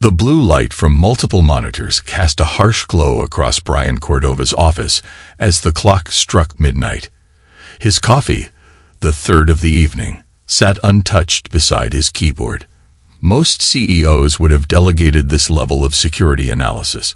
The blue light from multiple monitors cast a harsh glow across Brian Cordova's office as the clock struck midnight. His coffee, the third of the evening, sat untouched beside his keyboard. Most CEOs would have delegated this level of security analysis,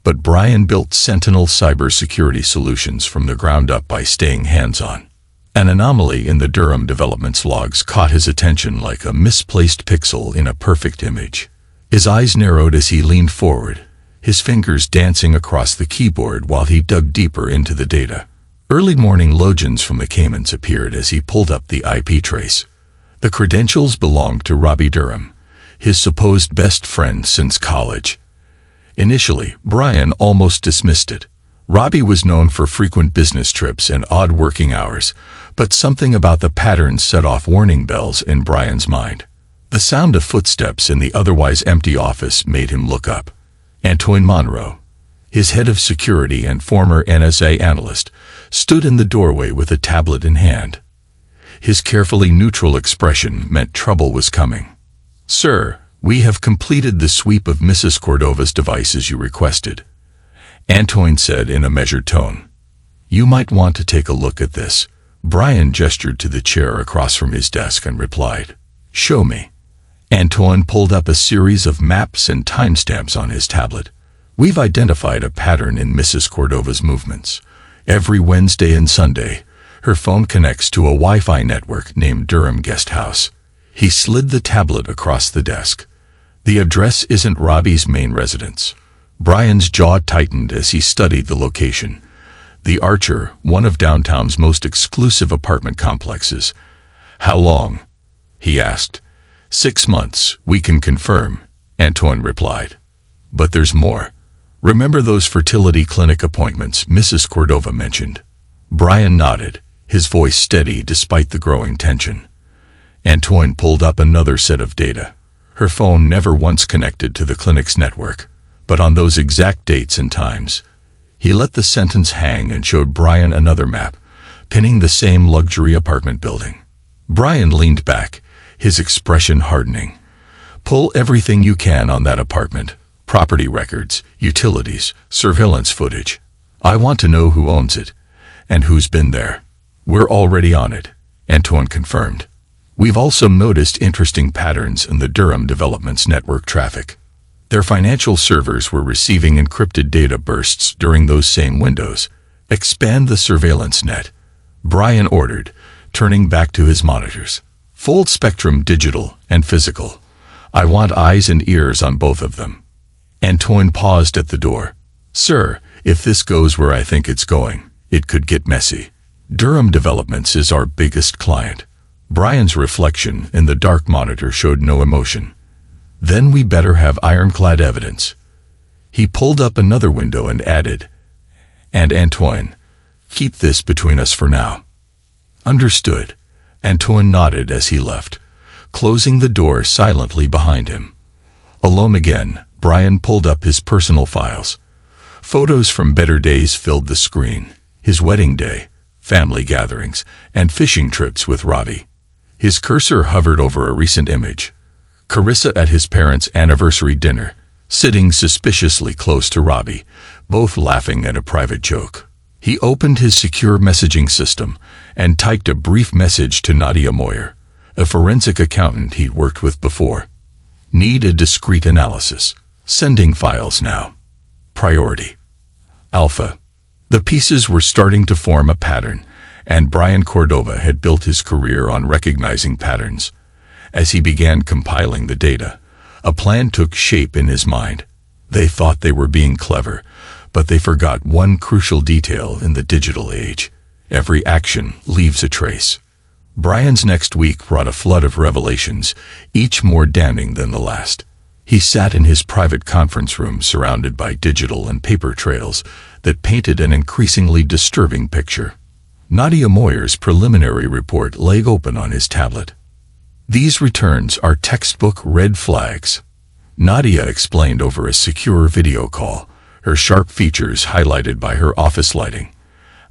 but Brian built Sentinel cybersecurity solutions from the ground up by staying hands-on. An anomaly in the Durham development's logs caught his attention like a misplaced pixel in a perfect image. His eyes narrowed as he leaned forward, his fingers dancing across the keyboard while he dug deeper into the data. Early morning logins from the Caymans appeared as he pulled up the IP trace. The credentials belonged to Robbie Durham, his supposed best friend since college. Initially, Brian almost dismissed it. Robbie was known for frequent business trips and odd working hours, but something about the pattern set off warning bells in Brian's mind. The sound of footsteps in the otherwise empty office made him look up. Antoine Monroe, his head of security and former NSA analyst, stood in the doorway with a tablet in hand. His carefully neutral expression meant trouble was coming. "Sir, we have completed the sweep of Mrs. Cordova's devices you requested," Antoine said in a measured tone. "You might want to take a look at this." Brian gestured to the chair across from his desk and replied, "Show me." Antoine pulled up a series of maps and timestamps on his tablet. "We've identified a pattern in Mrs. Cordova's movements. Every Wednesday and Sunday, her phone connects to a Wi-Fi network named Durham Guest House." He slid the tablet across the desk. "The address isn't Robbie's main residence." Brian's jaw tightened as he studied the location. The Archer, one of downtown's most exclusive apartment complexes. "How long?" he asked. 6 months, we can confirm," Antoine replied. "But there's more. Remember those fertility clinic appointments Mrs. Cordova mentioned?" Brian nodded, his voice steady despite the growing tension. Antoine pulled up another set of data. Her phone never once connected to the clinic's network, but on those exact dates and times. He let the sentence hang and showed Brian another map, pinning the same luxury apartment building. Brian leaned back, his expression hardening. "Pull everything you can on that apartment. Property records, utilities, surveillance footage. I want to know who owns it, and who's been there." "We're already on it," Antoine confirmed. "We've also noticed interesting patterns in the Durham development's network traffic. Their financial servers were receiving encrypted data bursts during those same windows. Expand the surveillance net," Brian ordered, turning back to his monitors. "Full spectrum digital and physical. I want eyes and ears on both of them." Antoine paused at the door. "Sir, if this goes where I think it's going, it could get messy. Durham Developments is our biggest client." Brian's reflection in the dark monitor showed no emotion. "Then we better have ironclad evidence." He pulled up another window and added, "And Antoine, keep this between us for now." "Understood." Antoine nodded as he left, closing the door silently behind him. Alone again, Brian pulled up his personal files. Photos from better days filled the screen. His wedding day, family gatherings, and fishing trips with Robbie. His cursor hovered over a recent image. Carissa at his parents' anniversary dinner, sitting suspiciously close to Robbie, both laughing at a private joke. He opened his secure messaging system and typed a brief message to Nadia Moyer, a forensic accountant he'd worked with before. "Need a discrete analysis. Sending files now. Priority. Alpha." The pieces were starting to form a pattern, and Brian Cordova had built his career on recognizing patterns. As he began compiling the data, a plan took shape in his mind. They thought they were being clever, but they forgot one crucial detail in the digital age. Every action leaves a trace. Brian's next week brought a flood of revelations, each more damning than the last. He sat in his private conference room surrounded by digital and paper trails that painted an increasingly disturbing picture. Nadia Moyer's preliminary report lay open on his tablet. "These returns are textbook red flags," Nadia explained over a secure video call, her sharp features highlighted by her office lighting.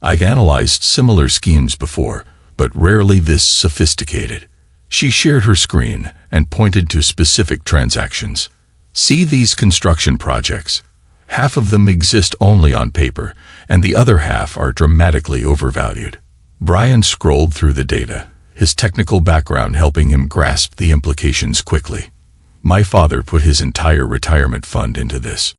"I've analyzed similar schemes before, but rarely this sophisticated." She shared her screen and pointed to specific transactions. See these construction projects. Half of them exist only on paper, and the other half are dramatically overvalued. Brian scrolled through the data, his technical background helping him grasp the implications quickly. My father put his entire retirement fund into this.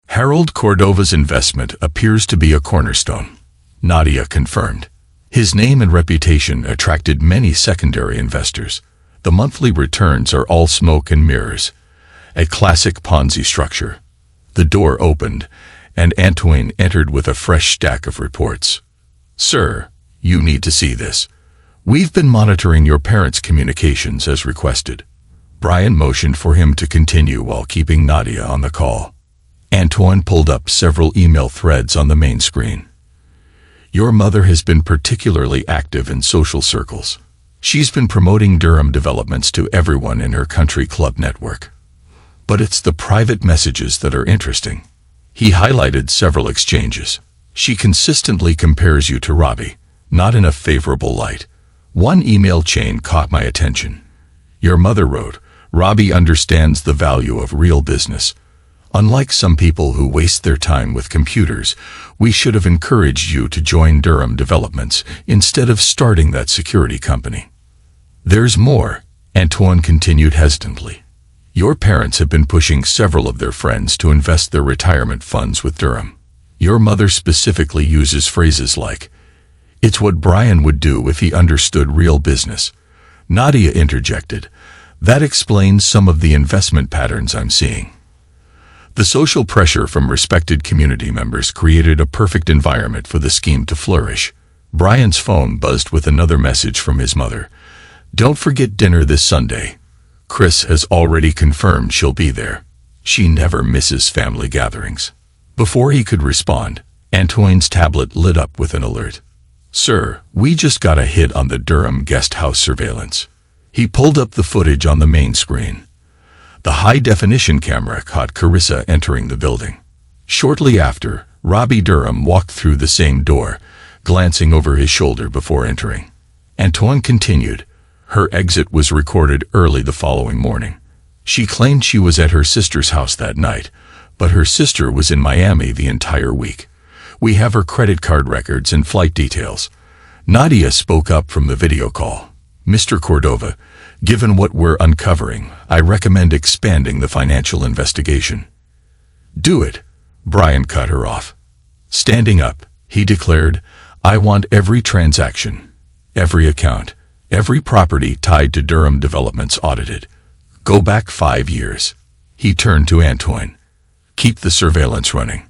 Harold Cordova's investment appears to be a cornerstone. Nadia confirmed. His name and reputation attracted many secondary investors. The monthly returns are all smoke and mirrors. A classic Ponzi structure. The door opened, and Antoine entered with a fresh stack of reports. Sir, you need to see this. We've been monitoring your parents' communications as requested. Brian motioned for him to continue while keeping Nadia on the call. Antoine pulled up several email threads on the main screen. Your mother has been particularly active in social circles. She's been promoting Durham developments to everyone in her country club network. But it's the private messages that are interesting. He highlighted several exchanges. She consistently compares you to Robbie, not in a favorable light. One email chain caught my attention. Your mother wrote, Robbie understands the value of real business. Unlike some people who waste their time with computers, we should have encouraged you to join Durham Developments instead of starting that security company. There's more, Antoine continued hesitantly. Your parents have been pushing several of their friends to invest their retirement funds with Durham. Your mother specifically uses phrases like, it's what Brian would do if he understood real business. Nadia interjected, that explains some of the investment patterns I'm seeing. The social pressure from respected community members created a perfect environment for the scheme to flourish. Brian's phone buzzed with another message from his mother. Don't forget dinner this Sunday. Chris has already confirmed she'll be there. She never misses family gatherings. Before he could respond, Antoine's tablet lit up with an alert. Sir, we just got a hit on the Durham guest house surveillance. He pulled up the footage on the main screen. The high-definition camera caught Carissa entering the building. Shortly after, Robbie Durham walked through the same door, glancing over his shoulder before entering. Antoine continued. Her exit was recorded early the following morning. She claimed she was at her sister's house that night, but her sister was in Miami the entire week. We have her credit card records and flight details. Nadia spoke up from the video call. Mr. Cordova, given what we're uncovering, I recommend expanding the financial investigation. Do it, Brian cut her off. Standing up, he declared, I want every transaction, every account, every property tied to Durham Developments audited. Go back 5 years. He turned to Antoine. Keep the surveillance running.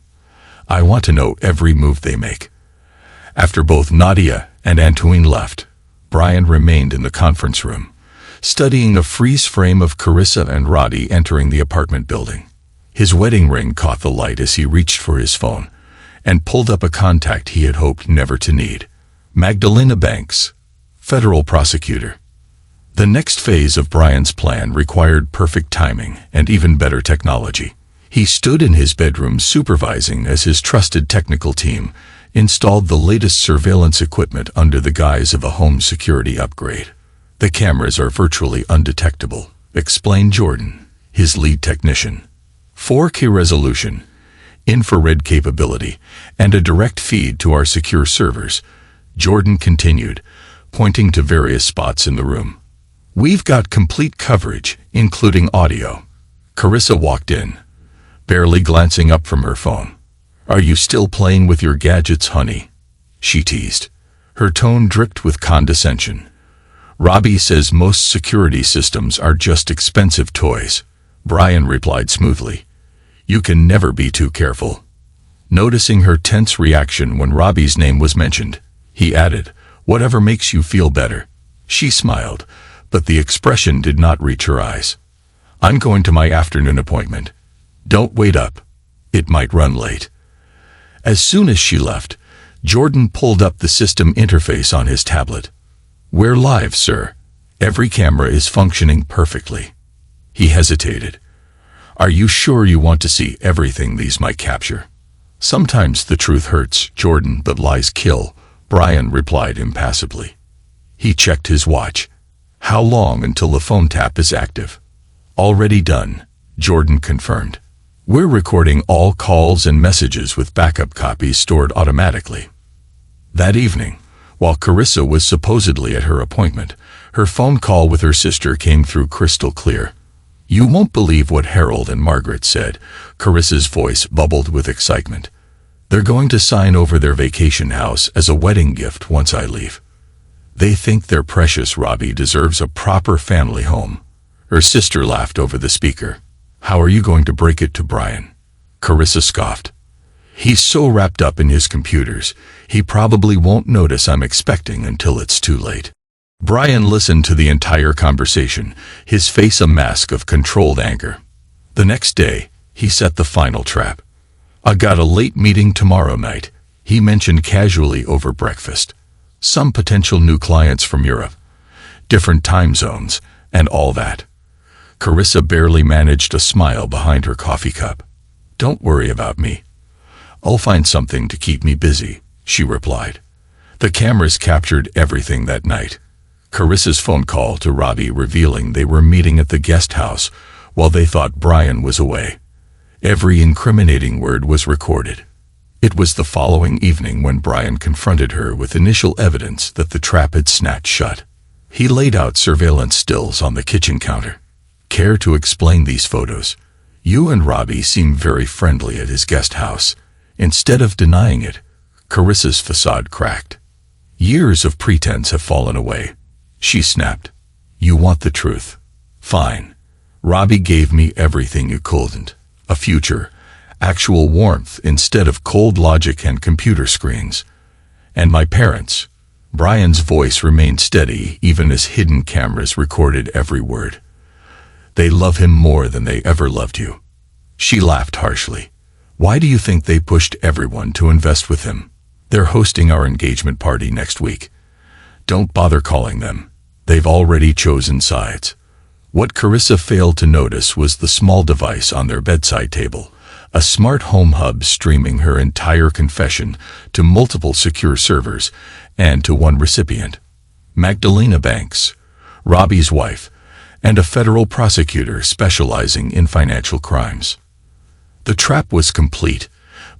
I want to know every move they make. After both Nadia and Antoine left, Brian remained in the conference room, studying a freeze frame of Carissa and Roddy entering the apartment building. His wedding ring caught the light as he reached for his phone and pulled up a contact he had hoped never to need. Magdalena Banks, federal prosecutor. The next phase of Brian's plan required perfect timing and even better technology. He stood in his bedroom supervising as his trusted technical team installed the latest surveillance equipment under the guise of a home security upgrade. The cameras are virtually undetectable, explained Jordan, his lead technician. 4K resolution, infrared capability, and a direct feed to our secure servers, Jordan continued, pointing to various spots in the room. We've got complete coverage, including audio. Carissa walked in, barely glancing up from her phone. Are you still playing with your gadgets, honey? She teased. Her tone dripped with condescension. Robbie says most security systems are just expensive toys. Brian replied smoothly. You can never be too careful. Noticing her tense reaction when Robbie's name was mentioned, he added, whatever makes you feel better. She smiled, but the expression did not reach her eyes. I'm going to my afternoon appointment. Don't wait up. It might run late. As soon as she left, Jordan pulled up the system interface on his tablet. We're live, sir. Every camera is functioning perfectly. He hesitated. Are you sure you want to see everything these might capture? Sometimes the truth hurts, Jordan, but lies kill, Brian replied impassively. He checked his watch. How long until the phone tap is active? Already done, Jordan confirmed. We're recording all calls and messages with backup copies stored automatically. That evening, while Carissa was supposedly at her appointment, her phone call with her sister came through crystal clear. You won't believe what Harold and Margaret said. Carissa's voice bubbled with excitement. They're going to sign over their vacation house as a wedding gift once I leave. They think their precious Robbie deserves a proper family home. Her sister laughed over the speaker. How are you going to break it to Brian? Carissa scoffed. He's so wrapped up in his computers, he probably won't notice I'm expecting until it's too late. Brian listened to the entire conversation, his face a mask of controlled anger. The next day, he set the final trap. I got a late meeting tomorrow night, he mentioned casually over breakfast. Some potential new clients from Europe, different time zones, and all that. Carissa barely managed a smile behind her coffee cup. Don't worry about me. I'll find something to keep me busy, she replied. The cameras captured everything that night. Carissa's phone call to Robbie revealing they were meeting at the guest house while they thought Brian was away. Every incriminating word was recorded. It was the following evening when Brian confronted her with initial evidence that the trap had snapped shut. He laid out surveillance stills on the kitchen counter. Care to explain these photos? You and Robbie seem very friendly at his guest house. Instead of denying it, Carissa's facade cracked. Years of pretense have fallen away. She snapped. You want the truth? Fine. Robbie gave me everything you couldn't. A future, actual warmth instead of cold logic and computer screens. And my parents. Brian's voice remained steady even as hidden cameras recorded every word. They love him more than they ever loved you. She laughed harshly. Why do you think they pushed everyone to invest with him? They're hosting our engagement party next week. Don't bother calling them. They've already chosen sides. What Carissa failed to notice was the small device on their bedside table, a smart home hub streaming her entire confession to multiple secure servers and to one recipient. Magdalena Banks, Robbie's wife, and a federal prosecutor specializing in financial crimes. The trap was complete,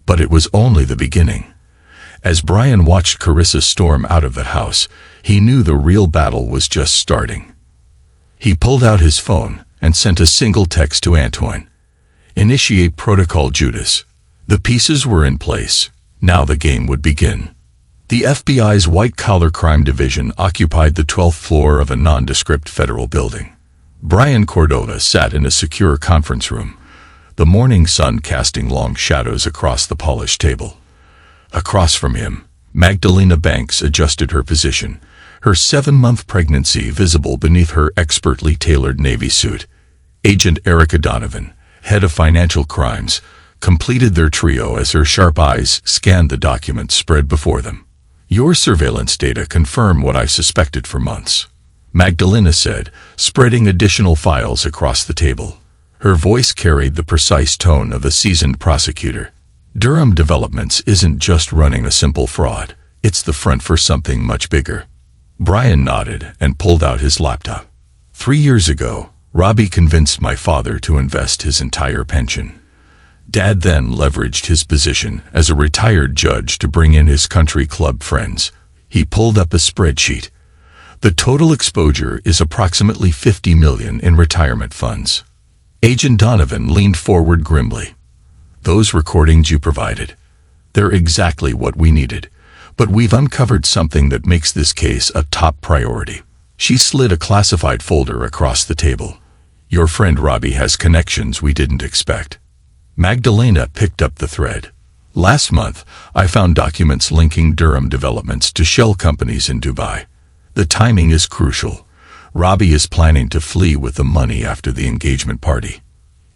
but it was only the beginning. As Brian watched Carissa storm out of the house, he knew the real battle was just starting. He pulled out his phone and sent a single text to Antoine. Initiate Protocol Judas. The pieces were in place. Now the game would begin. The FBI's white-collar crime division occupied the 12th floor of a nondescript federal building. Brian Cordova sat in a secure conference room, the morning sun casting long shadows across the polished table. Across from him, Magdalena Banks adjusted her position, her 7-month pregnancy visible beneath her expertly tailored Navy suit. Agent Erica Donovan, head of financial crimes, completed their trio as her sharp eyes scanned the documents spread before them. Your surveillance data confirm what I suspected for months, Magdalena said, spreading additional files across the table. Her voice carried the precise tone of a seasoned prosecutor. Durham Developments isn't just running a simple fraud, it's the front for something much bigger. Brian nodded and pulled out his laptop. 3 years ago, Robbie convinced my father to invest his entire pension. Dad then leveraged his position as a retired judge to bring in his country club friends. He pulled up a spreadsheet. The total exposure is approximately $50 million in retirement funds. Agent Donovan leaned forward grimly. Those recordings you provided, they're exactly what we needed, but we've uncovered something that makes this case a top priority. She slid a classified folder across the table. Your friend Robbie has connections we didn't expect. Magdalena picked up the thread. Last month, I found documents linking Durham Developments to shell companies in Dubai. The timing is crucial. Robbie is planning to flee with the money after the engagement party.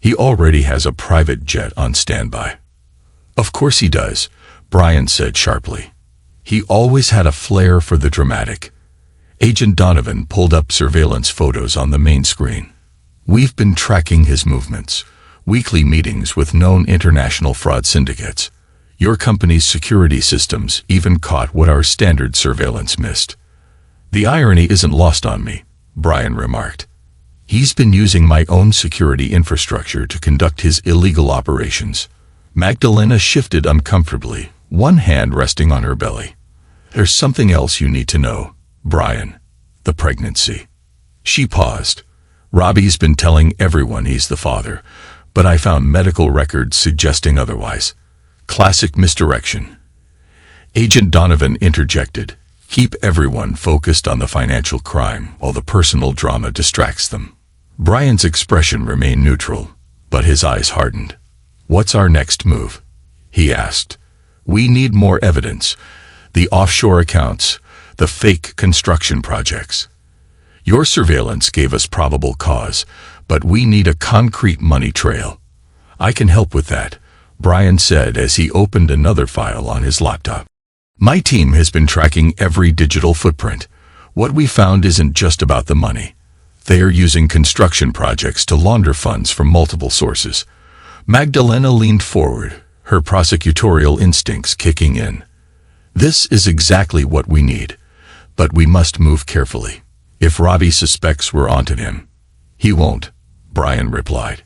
He already has a private jet on standby. Of course he does, Brian said sharply. He always had a flair for the dramatic. Agent Donovan pulled up surveillance photos on the main screen. We've been tracking his movements, weekly meetings with known international fraud syndicates. Your company's security systems even caught what our standard surveillance missed. The irony isn't lost on me, Brian remarked. He's been using my own security infrastructure to conduct his illegal operations. Magdalena shifted uncomfortably, one hand resting on her belly. There's something else you need to know, Brian. The pregnancy. She paused. Robbie's been telling everyone he's the father, but I found medical records suggesting otherwise. Classic misdirection. Agent Donovan interjected. Keep everyone focused on the financial crime while the personal drama distracts them. Brian's expression remained neutral, but his eyes hardened. What's our next move? He asked. We need more evidence. The offshore accounts, the fake construction projects. Your surveillance gave us probable cause, but we need a concrete money trail. I can help with that, Brian said as he opened another file on his laptop. My team has been tracking every digital footprint. What we found isn't just about the money. They are using construction projects to launder funds from multiple sources. Magdalena leaned forward, her prosecutorial instincts kicking in. This is exactly what we need, but we must move carefully. If Robbie suspects we're onto him, he won't, Brian replied.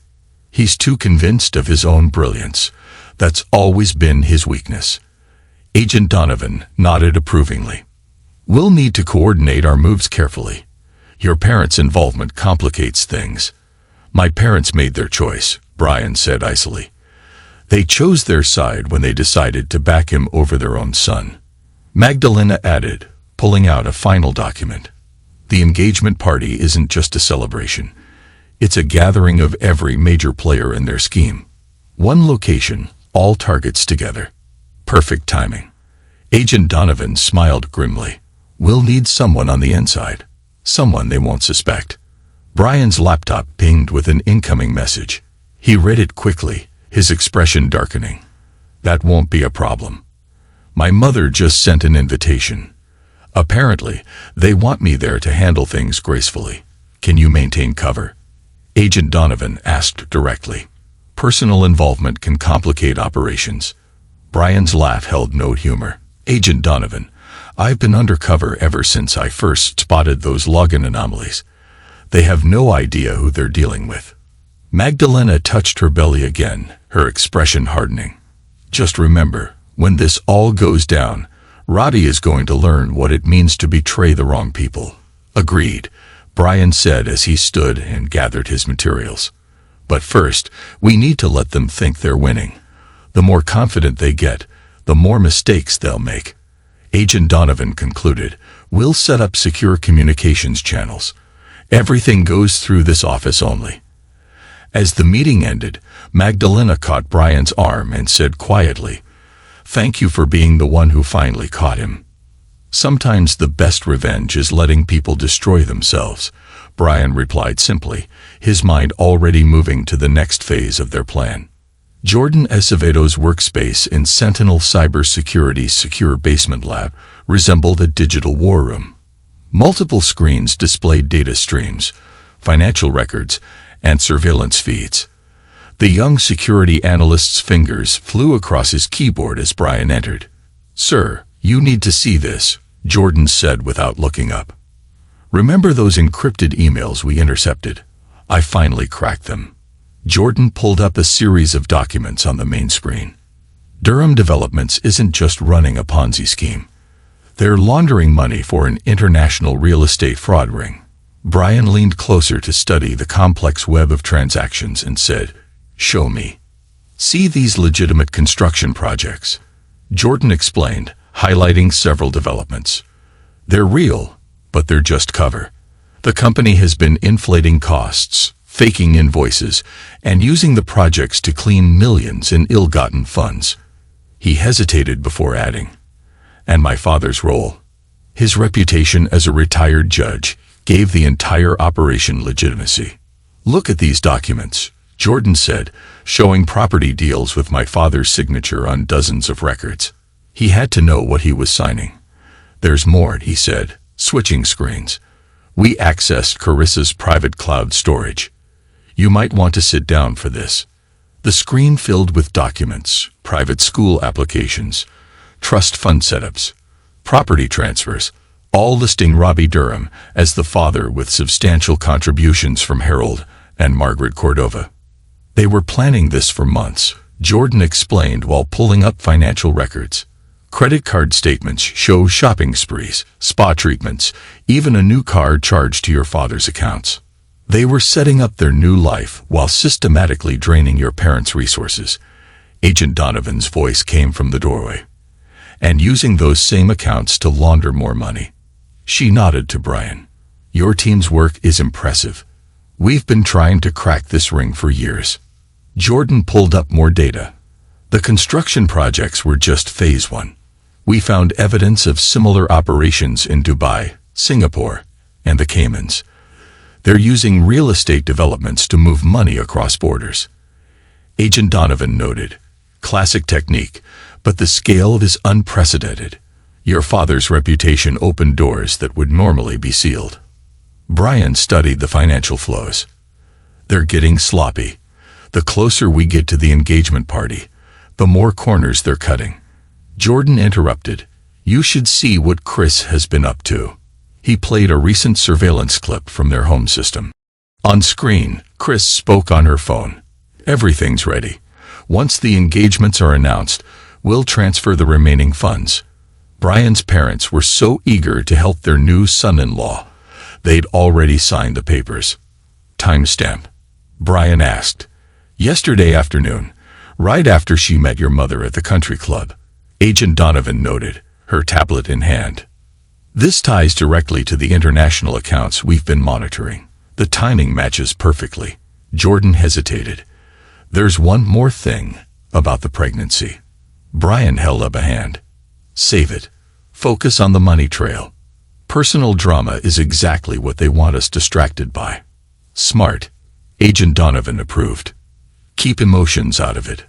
He's too convinced of his own brilliance. That's always been his weakness. Agent Donovan nodded approvingly. We'll need to coordinate our moves carefully. Your parents' involvement complicates things. My parents made their choice, Brian said icily. They chose their side when they decided to back him over their own son. Magdalena added, pulling out a final document. The engagement party isn't just a celebration. It's a gathering of every major player in their scheme. One location, all targets together. Perfect timing. Agent Donovan smiled grimly. We'll need someone on the inside. Someone they won't suspect. Brian's laptop pinged with an incoming message. He read it quickly, his expression darkening. That won't be a problem. My mother just sent an invitation. Apparently, they want me there to handle things gracefully. Can you maintain cover? Agent Donovan asked directly. Personal involvement can complicate operations. Brian's laugh held no humor. Agent Donovan, I've been undercover ever since I first spotted those login anomalies. They have no idea who they're dealing with. Magdalena touched her belly again, her expression hardening. Just remember, when this all goes down, Robbie is going to learn what it means to betray the wrong people. Agreed, Brian said as he stood and gathered his materials. But first, we need to let them think they're winning. The more confident they get, the more mistakes they'll make. Agent Donovan concluded, we'll set up secure communications channels. Everything goes through this office only. As the meeting ended, Magdalena caught Brian's arm and said quietly, Thank you for being the one who finally caught him. Sometimes the best revenge is letting people destroy themselves, Brian replied simply, his mind already moving to the next phase of their plan. Jordan Acevedo's workspace in Sentinel Cybersecurity's secure basement lab resembled a digital war room. Multiple screens displayed data streams, financial records, and surveillance feeds. The young security analyst's fingers flew across his keyboard as Brian entered. Sir, you need to see this, Jordan said without looking up. Remember those encrypted emails we intercepted? I finally cracked them. Jordan pulled up a series of documents on the main screen. Durham Developments isn't just running a Ponzi scheme. They're laundering money for an international real estate fraud ring. Brian leaned closer to study the complex web of transactions and said, Show me. See these legitimate construction projects. Jordan explained, highlighting several developments. They're real, but they're just cover. The company has been inflating costs, faking invoices, and using the projects to clean millions in ill-gotten funds. He hesitated before adding, and my father's role. His reputation as a retired judge gave the entire operation legitimacy. Look at these documents, Jordan said, showing property deals with my father's signature on dozens of records. He had to know what he was signing. There's more, he said, switching screens. We accessed Carissa's private cloud storage. You might want to sit down for this. The screen filled with documents, private school applications, trust fund setups, property transfers, all listing Robbie Durham as the father with substantial contributions from Harold and Margaret Cordova. They were planning this for months, Jordan explained while pulling up financial records. Credit card statements show shopping sprees, spa treatments, even a new car charged to your father's accounts. They were setting up their new life while systematically draining your parents' resources. Agent Donovan's voice came from the doorway. And using those same accounts to launder more money. She nodded to Brian. Your team's work is impressive. We've been trying to crack this ring for years. Jordan pulled up more data. The construction projects were just phase 1. We found evidence of similar operations in Dubai, Singapore, and the Caymans. They're using real estate developments to move money across borders. Agent Donovan noted, classic technique, but the scale is unprecedented. Your father's reputation opened doors that would normally be sealed. Brian studied the financial flows. They're getting sloppy. The closer we get to the engagement party, the more corners they're cutting. Jordan interrupted. You should see what Chris has been up to. He played a recent surveillance clip from their home system. On screen, Chris spoke on her phone. Everything's ready. Once the engagements are announced, we'll transfer the remaining funds. Brian's parents were so eager to help their new son-in-law. They'd already signed the papers. Timestamp. Brian asked. Yesterday afternoon, right after she met your mother at the country club. Agent Donovan noted, her tablet in hand. This ties directly to the international accounts we've been monitoring. The timing matches perfectly. Jordan hesitated. There's one more thing about the pregnancy. Brian held up a hand. Save it. Focus on the money trail. Personal drama is exactly what they want us distracted by. Smart. Agent Donovan approved. Keep emotions out of it.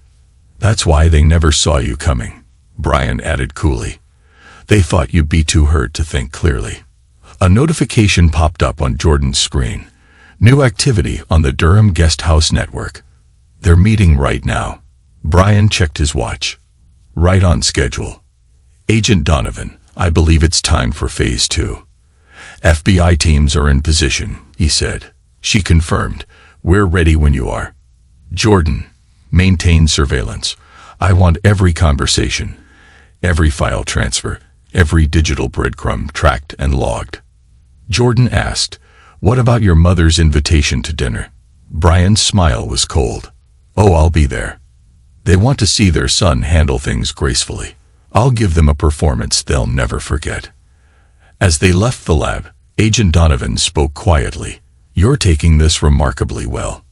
That's why they never saw you coming, Brian added coolly. They thought you'd be too hurt to think clearly. A notification popped up on Jordan's screen. New activity on the Durham Guest House Network. They're meeting right now. Brian checked his watch. Right on schedule. Agent Donovan, I believe it's time for phase 2. FBI teams are in position, he said. She confirmed. We're ready when you are. Jordan, maintain surveillance. I want every conversation, every file transfer, every digital breadcrumb tracked and logged. Jordan asked, what about your mother's invitation to dinner? Brian's smile was cold. Oh, I'll be there. They want to see their son handle things gracefully. I'll give them a performance they'll never forget. As they left the lab, Agent Donovan spoke quietly. You're taking this remarkably well.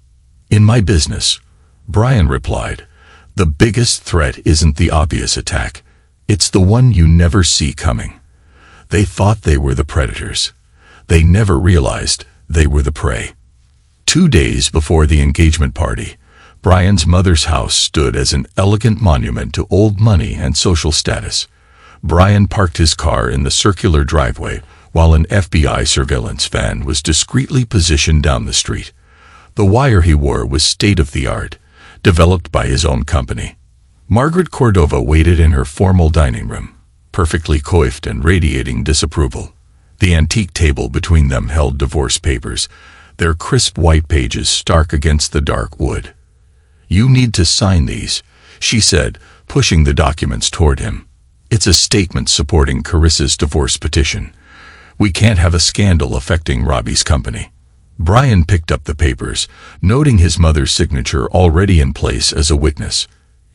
In my business, Brian replied, the biggest threat isn't the obvious attack. It's the one you never see coming. They thought they were the predators. They never realized they were the prey. 2 days before the engagement party, Brian's mother's house stood as an elegant monument to old money and social status. Brian parked his car in the circular driveway while an FBI surveillance van was discreetly positioned down the street. The wire he wore was state-of-the-art, developed by his own company. Margaret Cordova waited in her formal dining room, perfectly coiffed and radiating disapproval. The antique table between them held divorce papers, their crisp white pages stark against the dark wood. You need to sign these, she said, pushing the documents toward him. It's a statement supporting Carissa's divorce petition. We can't have a scandal affecting Robbie's company. Brian picked up the papers, noting his mother's signature already in place as a witness.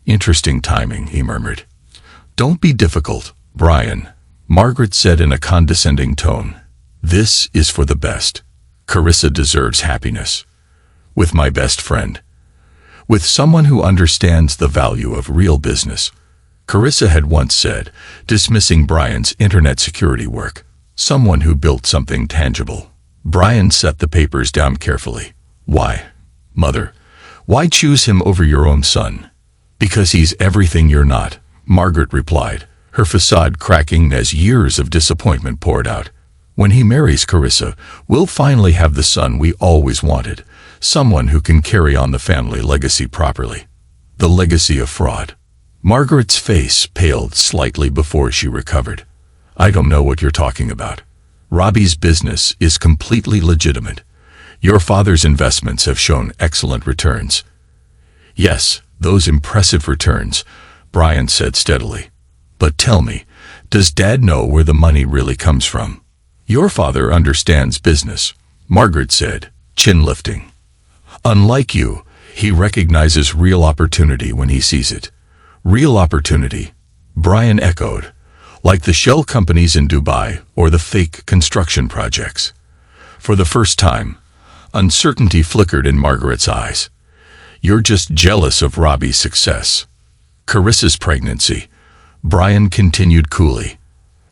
Interesting timing, he murmured. Don't be difficult, Brian, Margaret said in a condescending tone. This is for the best. Carissa deserves happiness. With my best friend. With someone who understands the value of real business. Carissa had once said, dismissing Brian's internet security work. Someone who built something tangible. Brian set the papers down carefully. Why, Mother? Why choose him over your own son? Because he's everything you're not, Margaret replied, her facade cracking as years of disappointment poured out. When he marries Carissa, we'll finally have the son we always wanted, someone who can carry on the family legacy properly. The legacy of fraud. Margaret's face paled slightly before she recovered. I don't know what you're talking about. Robbie's business is completely legitimate. Your father's investments have shown excellent returns. Yes, those impressive returns, Brian said steadily. But tell me, does Dad know where the money really comes from? Your father understands business, Margaret said, chin lifting. Unlike you, he recognizes real opportunity when he sees it. Real opportunity, Brian echoed, like the shell companies in Dubai or the fake construction projects. For the first time, uncertainty flickered in Margaret's eyes. You're just jealous of Robbie's success. Carissa's pregnancy, Brian continued coolly.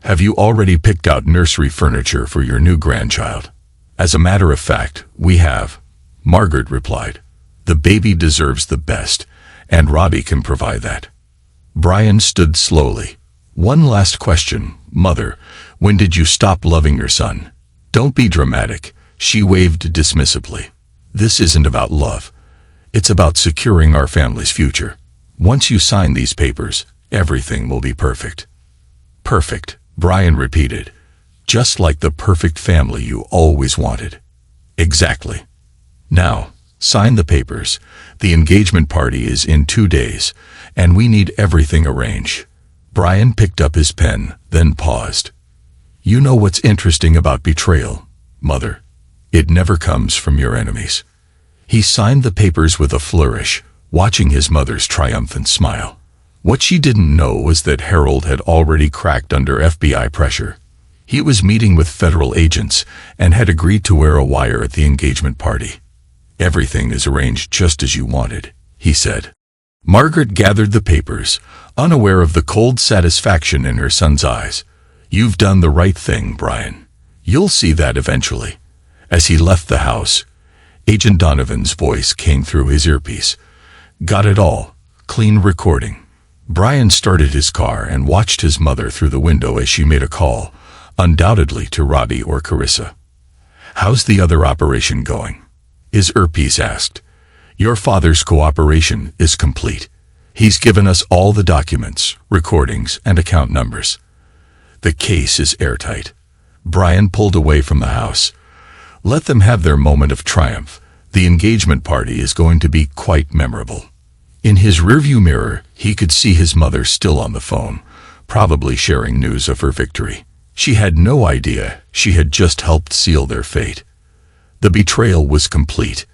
Have you already picked out nursery furniture for your new grandchild? As a matter of fact, we have, Margaret replied. The baby deserves the best, and Robbie can provide that. Brian stood slowly. One last question, Mother. When did you stop loving your son? Don't be dramatic, she waved dismissively. This isn't about love. It's about securing our family's future. Once you sign these papers, everything will be perfect. Perfect, Brian repeated. Just like the perfect family you always wanted. Exactly. Now, sign the papers. The engagement party is in 2 days, and we need everything arranged. Brian picked up his pen, then paused. You know what's interesting about betrayal, Mother? It never comes from your enemies. He signed the papers with a flourish, watching his mother's triumphant smile. What she didn't know was that Harold had already cracked under FBI pressure. He was meeting with federal agents and had agreed to wear a wire at the engagement party. Everything is arranged just as you wanted, he said. Margaret gathered the papers, unaware of the cold satisfaction in her son's eyes. You've done the right thing, Brian. You'll see that eventually. As he left the house, Agent Donovan's voice came through his earpiece. Got it all. Clean recording. Brian started his car and watched his mother through the window as she made a call, undoubtedly to Robbie or Carissa. How's the other operation going? His earpiece asked. Your father's cooperation is complete. He's given us all the documents, recordings, and account numbers. The case is airtight. Brian pulled away from the house. Let them have their moment of triumph. The engagement party is going to be quite memorable. In his rearview mirror, he could see his mother still on the phone, probably sharing news of her victory. She had no idea she had just helped seal their fate. The betrayal was complete,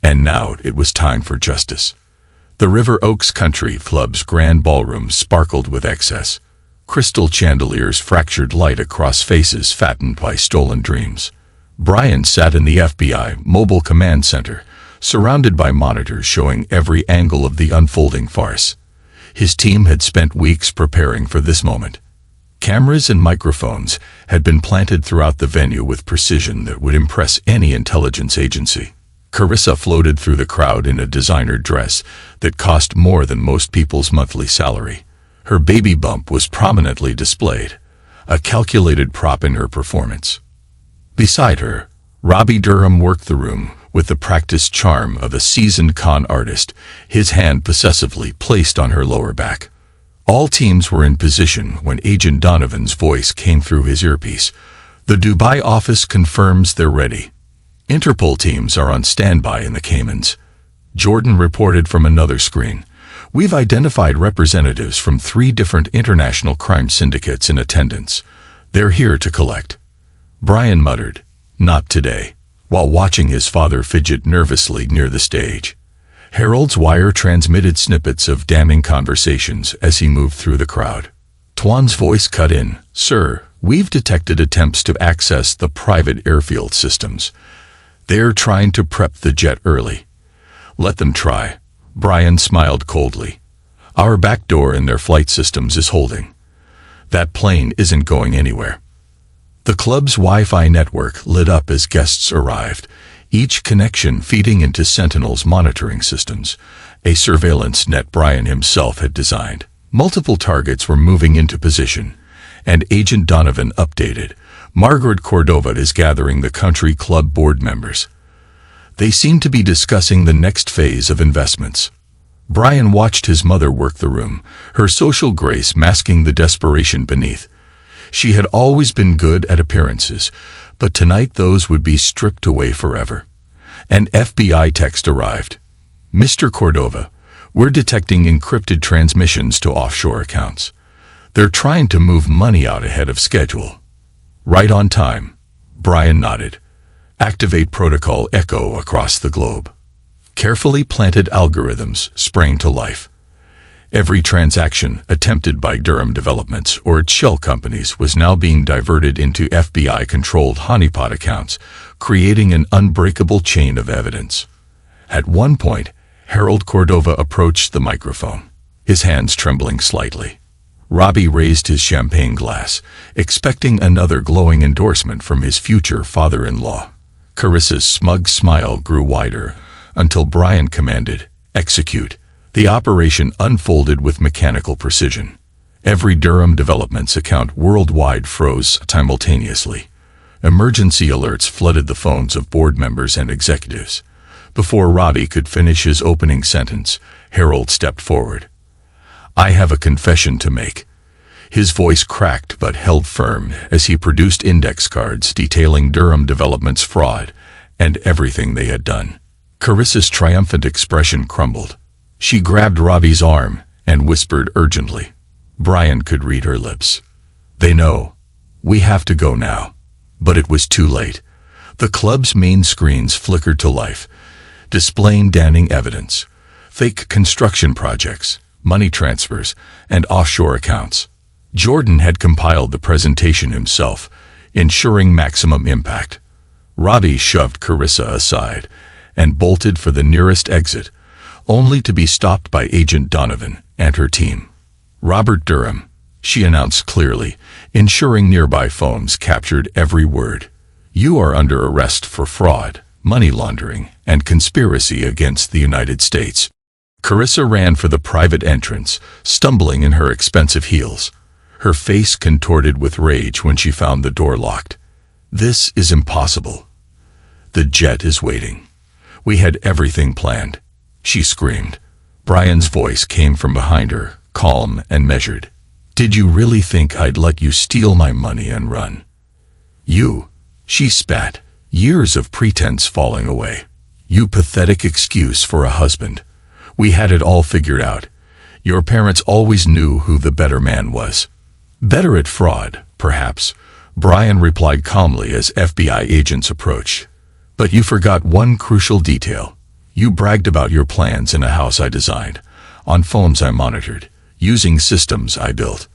and now it was time for justice. The River Oaks Country Club's grand ballroom sparkled with excess. Crystal chandeliers fractured light across faces fattened by stolen dreams. Brian sat in the FBI mobile command center, surrounded by monitors showing every angle of the unfolding farce. His team had spent weeks preparing for this moment. Cameras and microphones had been planted throughout the venue with precision that would impress any intelligence agency. Carissa floated through the crowd in a designer dress that cost more than most people's monthly salary. Her baby bump was prominently displayed, a calculated prop in her performance. Beside her, Robbie Durham worked the room with the practiced charm of a seasoned con artist, his hand possessively placed on her lower back. All teams were in position when Agent Donovan's voice came through his earpiece. The Dubai office confirms they're ready. Interpol teams are on standby in the Caymans. Jordan reported from another screen. We've identified representatives from 3 different international crime syndicates in attendance. They're here to collect. Brian muttered, not today, while watching his father fidget nervously near the stage. Harold's wire transmitted snippets of damning conversations as he moved through the crowd. Tuan's voice cut in. Sir, we've detected attempts to access the private airfield systems. They're trying to prep the jet early. Let them try. Brian smiled coldly. Our back door in their flight systems is holding. That plane isn't going anywhere. The club's Wi-Fi network lit up as guests arrived, each connection feeding into Sentinel's monitoring systems, a surveillance net Brian himself had designed. Multiple targets were moving into position, and Agent Donovan updated. Margaret Cordova is gathering the country club board members. They seem to be discussing the next phase of investments. Brian watched his mother work the room, her social grace masking the desperation beneath. She had always been good at appearances, but tonight those would be stripped away forever. An FBI text arrived. Mr. Cordova, we're detecting encrypted transmissions to offshore accounts. They're trying to move money out ahead of schedule. Right on time. Brian nodded. Activate Protocol Echo across the globe. Carefully planted algorithms sprang to life. Every transaction attempted by Durham Developments or its shell companies was now being diverted into FBI-controlled honeypot accounts, creating an unbreakable chain of evidence. At one point, Harold Cordova approached the microphone, his hands trembling slightly. Robbie raised his champagne glass, expecting another glowing endorsement from his future father-in-law. Carissa's smug smile grew wider until Brian commanded, "Execute." The operation unfolded with mechanical precision. Every Durham Developments account worldwide froze simultaneously. Emergency alerts flooded the phones of board members and executives. Before Robbie could finish his opening sentence, Harold stepped forward. "I have a confession to make." His voice cracked but held firm as he produced index cards detailing Durham Developments' fraud and everything they had done. Carissa's triumphant expression crumbled. She grabbed Robbie's arm and whispered urgently. Brian could read her lips. "They know. We have to go now." But it was too late. The club's main screens flickered to life, displaying damning evidence. Fake construction projects, money transfers, and offshore accounts. Jordan had compiled the presentation himself, ensuring maximum impact. Robbie shoved Carissa aside and bolted for the nearest exit, only to be stopped by Agent Donovan and her team. "Robert Durham," she announced clearly, ensuring nearby phones captured every word. "You are under arrest for fraud, money laundering, and conspiracy against the United States." Carissa ran for the private entrance, stumbling in her expensive heels. Her face contorted with rage when she found the door locked. "This is impossible. The jet is waiting. We had everything planned," she screamed. Brian's voice came from behind her, calm and measured. "Did you really think I'd let you steal my money and run?" "You," she spat, years of pretense falling away. "You pathetic excuse for a husband. We had it all figured out. Your parents always knew who the better man was." "Better at fraud, perhaps," Brian replied calmly as FBI agents approached. "But you forgot one crucial detail. You bragged about your plans in a house I designed, on phones I monitored, using systems I built."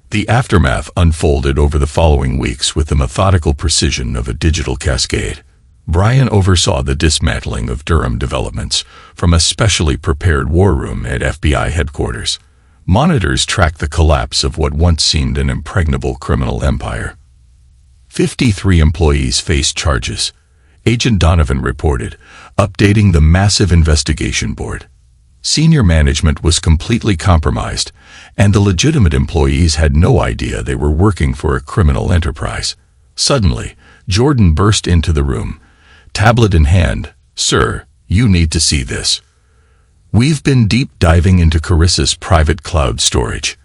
The aftermath unfolded over the following weeks with the methodical precision of a digital cascade. Brian oversaw the dismantling of Durham Developments from a specially prepared war room at FBI headquarters. Monitors tracked the collapse of what once seemed an impregnable criminal empire. 53 employees faced charges, Agent Donovan reported, updating the massive investigation board. Senior management was completely compromised, and the legitimate employees had no idea they were working for a criminal enterprise. Suddenly, Jordan burst into the room, tablet in hand. "Sir, you need to see this. We've been deep diving into Carissa's private cloud storage,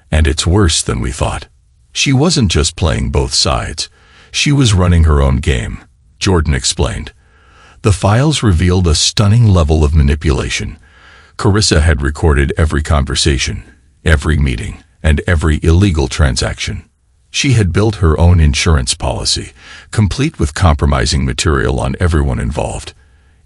and it's worse than we thought." She wasn't just playing both sides. She was running her own game, Jordan explained. The files revealed a stunning level of manipulation. Carissa had recorded every conversation, every meeting, and every illegal transaction. She had built her own insurance policy, complete with compromising material on everyone involved,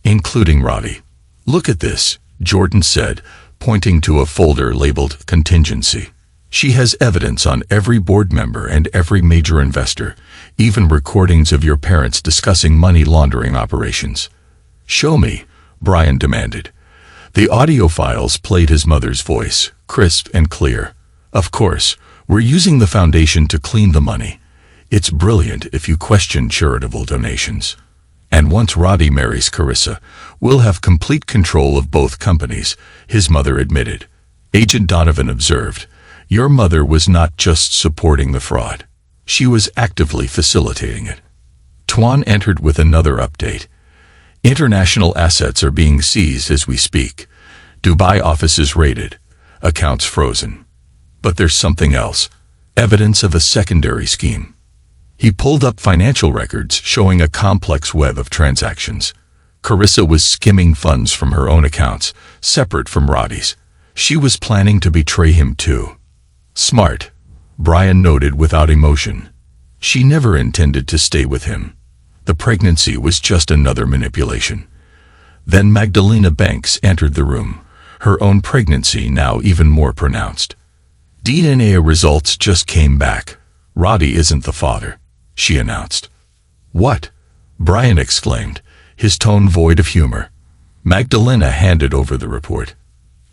including Robbie. "Look at this," Jordan said, pointing to a folder labeled Contingency. "She has evidence on every board member and every major investor, even recordings of your parents discussing money laundering operations." "Show me," Brian demanded. The audio files played his mother's voice, crisp and clear. "Of course, we're using the foundation to clean the money. It's brilliant if you question charitable donations. And once Robbie marries Carissa, we'll have complete control of both companies," his mother admitted. Agent Donovan observed, "Your mother was not just supporting the fraud. She was actively facilitating it." Tuan entered with another update. "International assets are being seized as we speak. Dubai offices raided. Accounts frozen. But there's something else." Evidence of a secondary scheme. He pulled up financial records showing a complex web of transactions. Carissa was skimming funds from her own accounts, separate from Roddy's. She was planning to betray him too. Smart, Brian noted without emotion. She never intended to stay with him. The pregnancy was just another manipulation. Then Magdalena Banks entered the room, her own pregnancy now even more pronounced. DNA results just came back. Roddy isn't the father, she announced. What? Brian exclaimed, his tone void of humor. Magdalena handed over the report.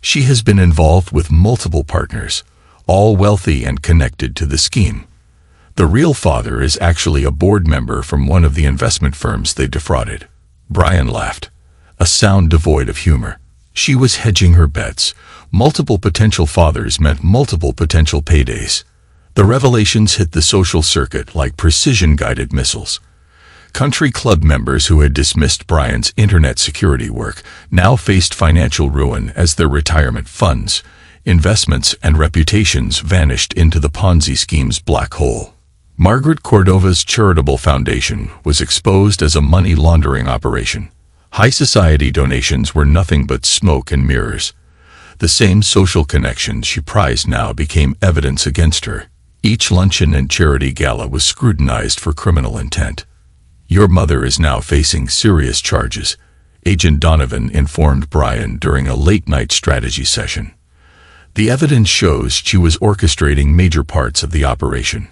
She has been involved with multiple partners, all wealthy and connected to the scheme. The real father is actually a board member from one of the investment firms they defrauded. Brian laughed, a sound devoid of humor. She was hedging her bets. Multiple potential fathers meant multiple potential paydays. The revelations hit the social circuit like precision-guided missiles. Country club members who had dismissed Brian's internet security work now faced financial ruin as their retirement funds, investments, and reputations vanished into the Ponzi scheme's black hole. Margaret Cordova's charitable foundation was exposed as a money laundering operation. High society donations were nothing but smoke and mirrors. The same social connections she prized now became evidence against her. Each luncheon and charity gala was scrutinized for criminal intent. Your mother is now facing serious charges, Agent Donovan informed Brian during a late-night strategy session. The evidence shows she was orchestrating major parts of the operation,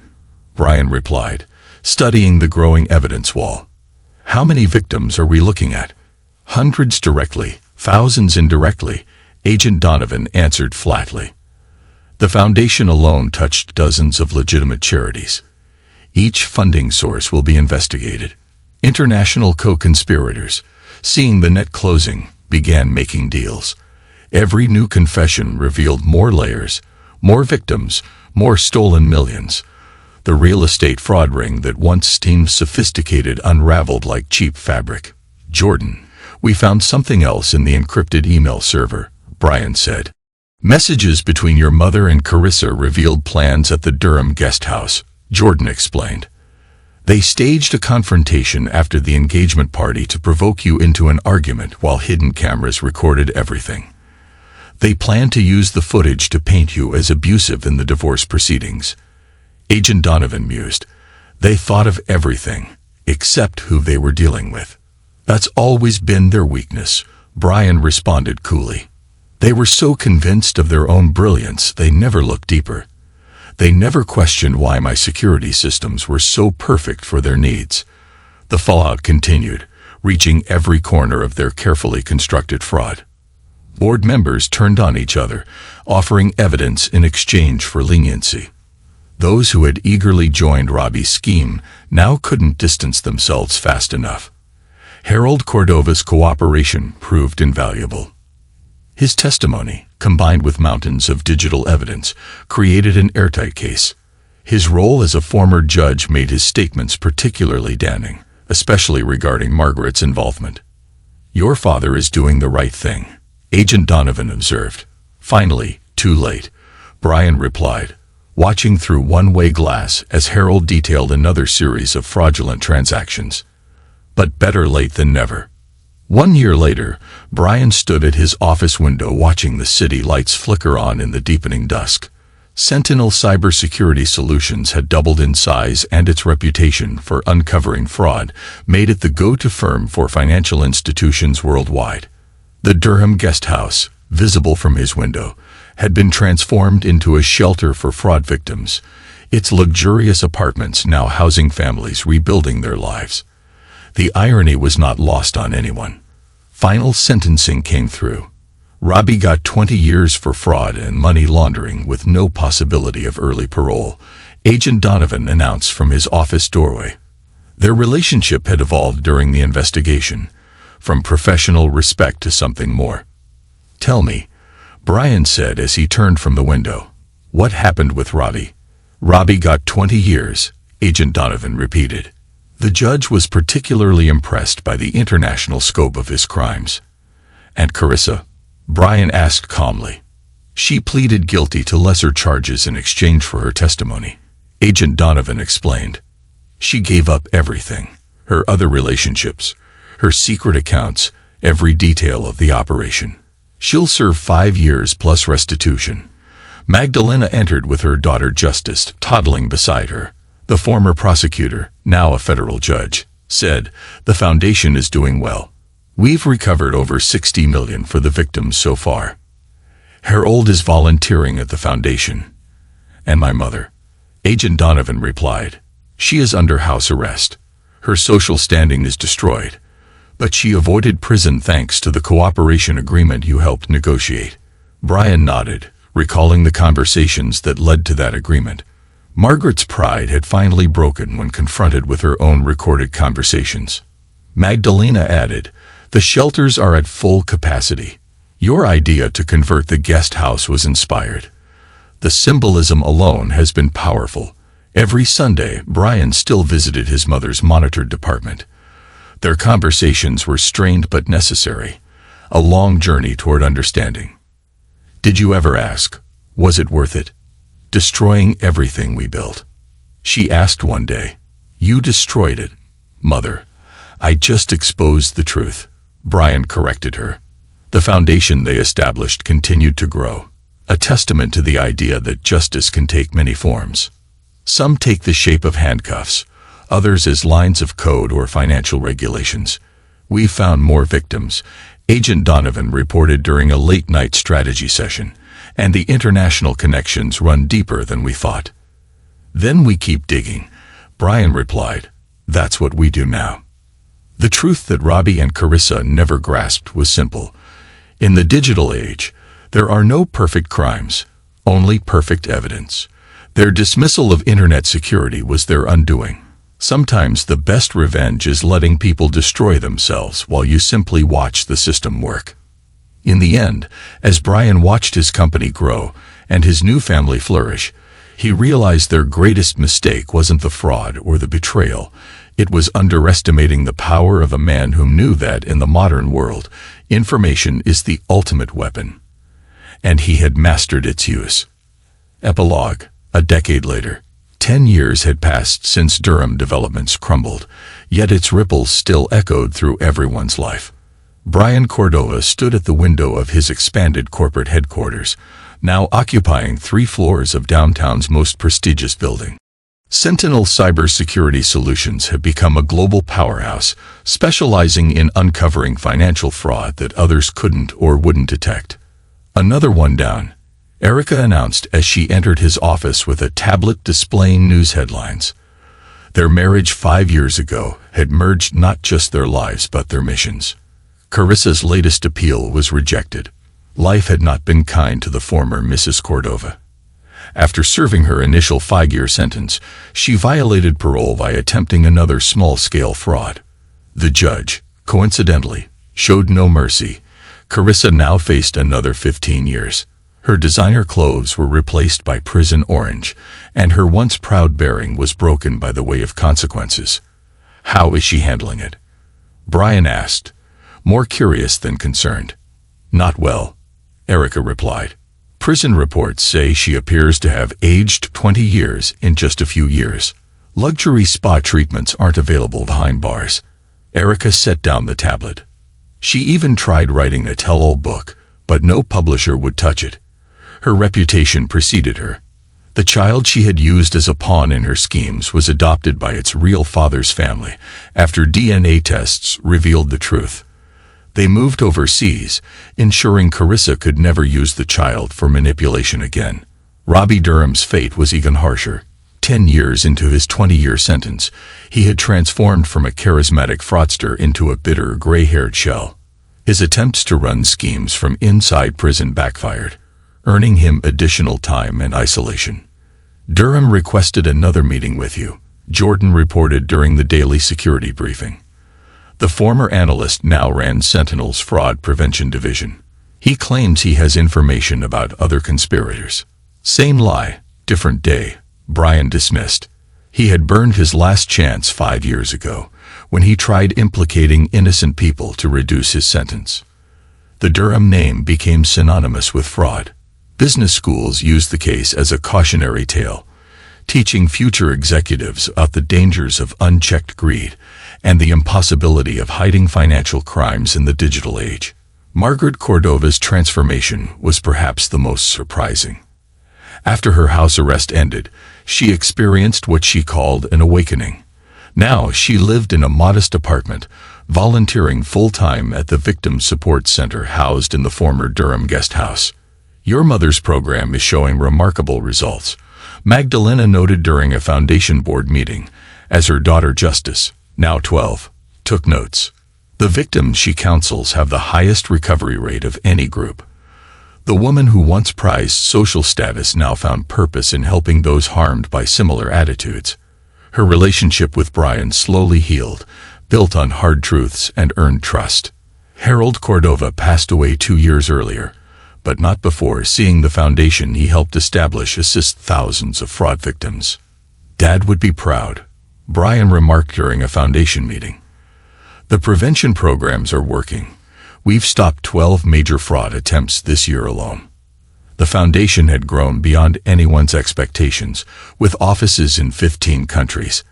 Brian replied, studying the growing evidence wall. How many victims are we looking at? Hundreds directly, thousands indirectly, Agent Donovan answered flatly. The foundation alone touched dozens of legitimate charities. Each funding source will be investigated. International co-conspirators, seeing the net closing, began making deals. Every new confession revealed more layers, more victims, more stolen millions. The real estate fraud ring that once seemed sophisticated unraveled like cheap fabric. Jordan, we found something else in the encrypted email server, Brian said. Messages between your mother and Carissa revealed plans at the Durham guest house, Jordan explained. They staged a confrontation after the engagement party to provoke you into an argument while hidden cameras recorded everything. They planned to use the footage to paint you as abusive in the divorce proceedings. Agent Donovan mused. They thought of everything, except who they were dealing with. That's always been their weakness, Brian responded coolly. They were so convinced of their own brilliance they never looked deeper. They never questioned why my security systems were so perfect for their needs. The fallout continued, reaching every corner of their carefully constructed fraud. Board members turned on each other, offering evidence in exchange for leniency. Those who had eagerly joined Robbie's scheme now couldn't distance themselves fast enough. Harold Cordova's cooperation proved invaluable. His testimony, combined with mountains of digital evidence, created an airtight case. His role as a former judge made his statements particularly damning, especially regarding Margaret's involvement. Your father is doing the right thing, Agent Donovan observed. Finally, too late, Brian replied, watching through one-way glass as Harold detailed another series of fraudulent transactions. But better late than never. 1 year later, Brian stood at his office window watching the city lights flicker on in the deepening dusk. Sentinel Cybersecurity Solutions had doubled in size, and its reputation for uncovering fraud made it the go-to firm for financial institutions worldwide. The Durham guest house, visible from his window, had been transformed into a shelter for fraud victims, its luxurious apartments now housing families rebuilding their lives. The irony was not lost on anyone. Final sentencing came through. Robbie got 20 years for fraud and money laundering with no possibility of early parole, Agent Donovan announced from his office doorway. Their relationship had evolved during the investigation, from professional respect to something more. Tell me, Brian said as he turned from the window. What happened with Robbie? Robbie got 20 years, Agent Donovan repeated. The judge was particularly impressed by the international scope of his crimes. And Carissa? Brian asked calmly. She pleaded guilty to lesser charges in exchange for her testimony. Agent Donovan explained. She gave up everything, her other relationships, her secret accounts, every detail of the operation. She'll serve 5 years plus restitution. Magdalena entered with her daughter Justice toddling beside her. The former prosecutor, now a federal judge, said, "The foundation is doing well. We've recovered over $60 million for the victims so far. Harold is volunteering at the foundation." "And my mother?" Agent Donovan replied. "She is under house arrest. Her social standing is destroyed. But she avoided prison thanks to the cooperation agreement you helped negotiate." Brian nodded, recalling the conversations that led to that agreement. Margaret's pride had finally broken when confronted with her own recorded conversations. Magdalena added, "The shelters are at full capacity. Your idea to convert the guest house was inspired. The symbolism alone has been powerful." Every Sunday, Brian still visited his mother's monitored department. Their conversations were strained but necessary, a long journey toward understanding. "Did you ever ask, was it worth it? Destroying everything we built?" she asked one day. "You destroyed it, Mother." "I just exposed the truth," Brian corrected her. The foundation they established continued to grow, a testament to the idea that justice can take many forms. Some take the shape of handcuffs, others as lines of code or financial regulations. "We found more victims," Agent Donovan reported during a late-night strategy session, "and the international connections run deeper than we thought." "Then we keep digging," Brian replied. "That's what we do now." The truth that Robbie and Carissa never grasped was simple. In the digital age, there are no perfect crimes, only perfect evidence. Their dismissal of internet security was their undoing. Sometimes the best revenge is letting people destroy themselves while you simply watch the system work. In the end, as Brian watched his company grow and his new family flourish, he realized their greatest mistake wasn't the fraud or the betrayal. It was underestimating the power of a man who knew that in the modern world, information is the ultimate weapon. And he had mastered its use. Epilogue. A decade later. 10 years had passed since Durham developments crumbled, yet its ripples still echoed through everyone's life. Brian Cordova stood at the window of his expanded corporate headquarters, now occupying 3 floors of downtown's most prestigious building. Sentinel Cybersecurity Solutions have become a global powerhouse, specializing in uncovering financial fraud that others couldn't or wouldn't detect. "Another one down," Erica announced as she entered his office with a tablet displaying news headlines. Their marriage 5 years ago had merged not just their lives but their missions. Carissa's latest appeal was rejected. Life had not been kind to the former Mrs. Cordova. After serving her initial 5-year sentence, she violated parole by attempting another small-scale fraud. The judge, coincidentally, showed no mercy. Carissa now faced another 15 years. Her designer clothes were replaced by prison orange, and her once proud bearing was broken by the way of consequences. "How is she handling it?" Brian asked, more curious than concerned. "Not well," Erica replied. "Prison reports say she appears to have aged 20 years in just a few years. Luxury spa treatments aren't available behind bars." Erica set down the tablet. She even tried writing a tell-all book, but no publisher would touch it. Her reputation preceded her. The child she had used as a pawn in her schemes was adopted by its real father's family after DNA tests revealed the truth. They moved overseas, ensuring Carissa could never use the child for manipulation again. Robbie Durham's fate was even harsher. 10 years into his 20-year sentence, he had transformed from a charismatic fraudster into a bitter, gray-haired shell. His attempts to run schemes from inside prison backfired, earning him additional time and isolation. "Durham requested another meeting with you," Jordan reported during the daily security briefing. The former analyst now ran Sentinel's fraud prevention division. He claims he has information about other conspirators. "Same lie, different day," Brian dismissed. He had burned his last chance 5 years ago, when he tried implicating innocent people to reduce his sentence. The Durham name became synonymous with fraud. Business schools used the case as a cautionary tale, teaching future executives about the dangers of unchecked greed and the impossibility of hiding financial crimes in the digital age. Margaret Cordova's transformation was perhaps the most surprising. After her house arrest ended, she experienced what she called an awakening. Now she lived in a modest apartment, volunteering full-time at the Victim Support Center housed in the former Durham Guest House. Your Mother's program is showing remarkable results, Magdalena noted during a foundation board meeting, as her daughter Justice, now 12, took notes. The victims she counsels have the highest recovery rate of any group. The woman who once prized social status now found purpose in helping those harmed by similar attitudes. Her relationship with Brian slowly healed, built on hard truths and earned trust. Harold Cordova passed away 2 years earlier, but not before seeing the foundation he helped establish assist thousands of fraud victims. Dad would be proud, Brian remarked during a foundation meeting. The prevention programs are working. We've stopped 12 major fraud attempts this year alone. The foundation had grown beyond anyone's expectations, with offices in 15 countries.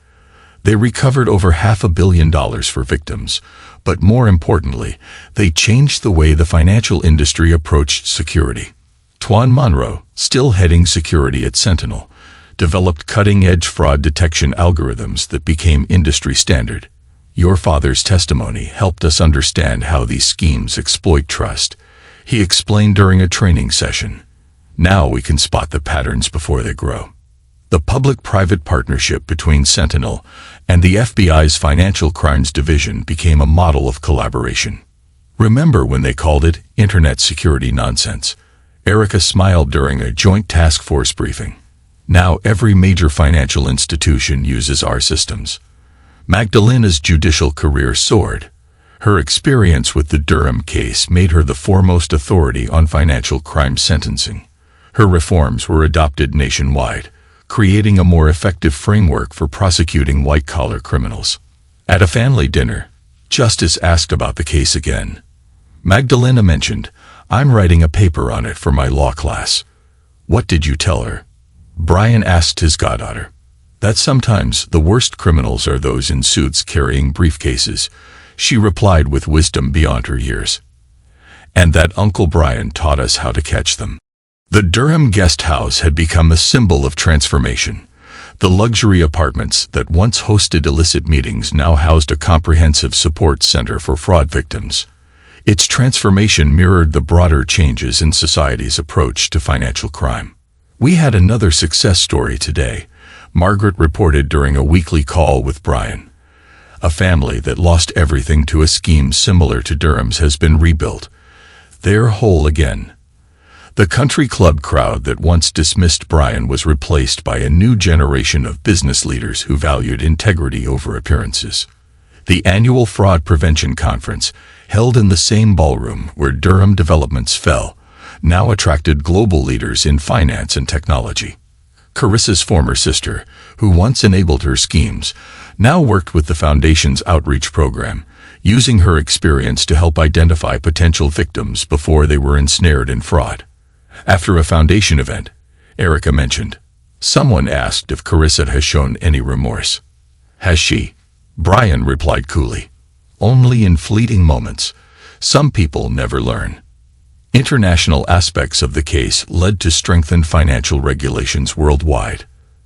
They recovered over $500 million for victims, but more importantly, they changed the way the financial industry approached security. Tuan Monroe, still heading security at Sentinel, developed cutting-edge fraud detection algorithms that became industry standard. Your father's testimony helped us understand how these schemes exploit trust, he explained during a training session. Now we can spot the patterns before they grow. The public-private partnership between Sentinel and the FBI's Financial Crimes Division became a model of collaboration. Remember when they called it Internet security nonsense? Erica smiled during a joint task force briefing. Now every major financial institution uses our systems. Magdalena's judicial career soared. Her experience with the Durham case made her the foremost authority on financial crime sentencing. Her reforms were adopted nationwide, creating a more effective framework for prosecuting white-collar criminals. At a family dinner, Justice asked about the case again. Magdalena mentioned, "I'm writing a paper on it for my law class." "What did you tell her?" Brian asked his goddaughter. "That sometimes the worst criminals are those in suits carrying briefcases," she replied with wisdom beyond her years. "And that Uncle Brian taught us how to catch them." The Durham Guest House had become a symbol of transformation. The luxury apartments that once hosted illicit meetings now housed a comprehensive support center for fraud victims. Its transformation mirrored the broader changes in society's approach to financial crime. "We had another success story today," Margaret reported during a weekly call with Brian. "A family that lost everything to a scheme similar to Durham's has been rebuilt. They're whole again." The country club crowd that once dismissed Brian was replaced by a new generation of business leaders who valued integrity over appearances. The annual Fraud Prevention Conference, held in the same ballroom where Durham developments fell, now attracted global leaders in finance and technology. Carissa's former sister, who once enabled her schemes, now worked with the Foundation's outreach program, using her experience to help identify potential victims before they were ensnared in fraud. After a Foundation event, Erica mentioned, "Someone asked if Carissa has shown any remorse." "Has she?" Brian replied coolly. "Only in fleeting moments. Some people never learn." International aspects of the case led to strengthened financial regulations worldwide.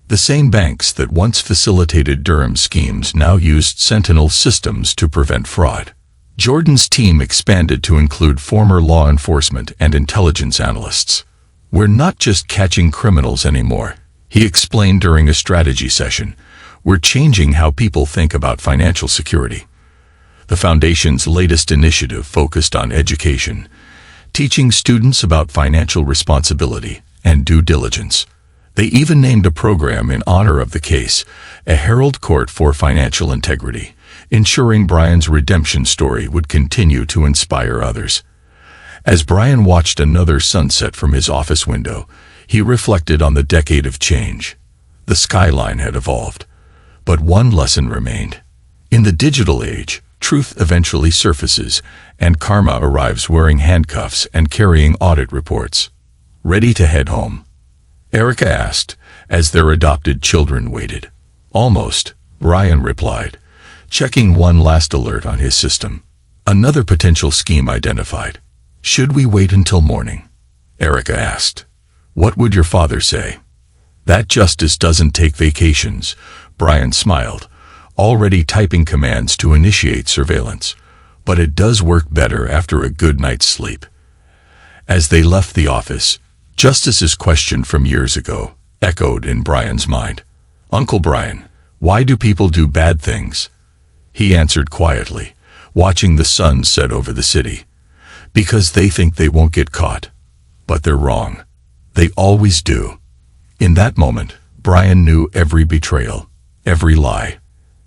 The same banks that once facilitated Durham schemes now used Sentinel systems to prevent fraud. Jordan's team expanded to include former law enforcement and intelligence analysts. "We're not just catching criminals anymore," he explained during a strategy session. "We're changing how people think about financial security." The Foundation's latest initiative focused on education, teaching students about financial responsibility and due diligence. They even named a program in honor of the case, a Herald Court for Financial Integrity, ensuring Brian's redemption story would continue to inspire others. As Brian watched another sunset from his office window, he reflected on the decade of change. The skyline had evolved, but one lesson remained. In the digital age, truth eventually surfaces, and karma arrives wearing handcuffs and carrying audit reports. Ready to head home? Erica asked, as their adopted children waited. Almost, Brian replied, checking one last alert on his system. Another potential scheme identified. Should we wait until morning? Erica asked. What would your father say? That justice doesn't take vacations, Brian smiled, already typing commands to initiate surveillance. But it does work better after a good night's sleep. As they left the office, Justice's question from years ago echoed in Brian's mind. Uncle Brian, why do people do bad things? He answered quietly, watching the sun set over the city. Because they think they won't get caught. But they're wrong. They always do. In that moment, Brian knew every betrayal, every lie,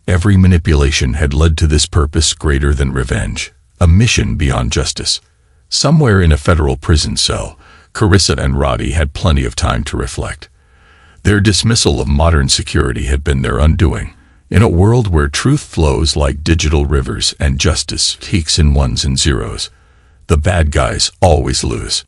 every manipulation had led to this purpose greater than revenge, a mission beyond justice. Somewhere in a federal prison cell, Carissa and Roddy had plenty of time to reflect. Their dismissal of modern security had been their undoing. In a world where truth flows like digital rivers and justice peaks in ones and zeros, the bad guys always lose.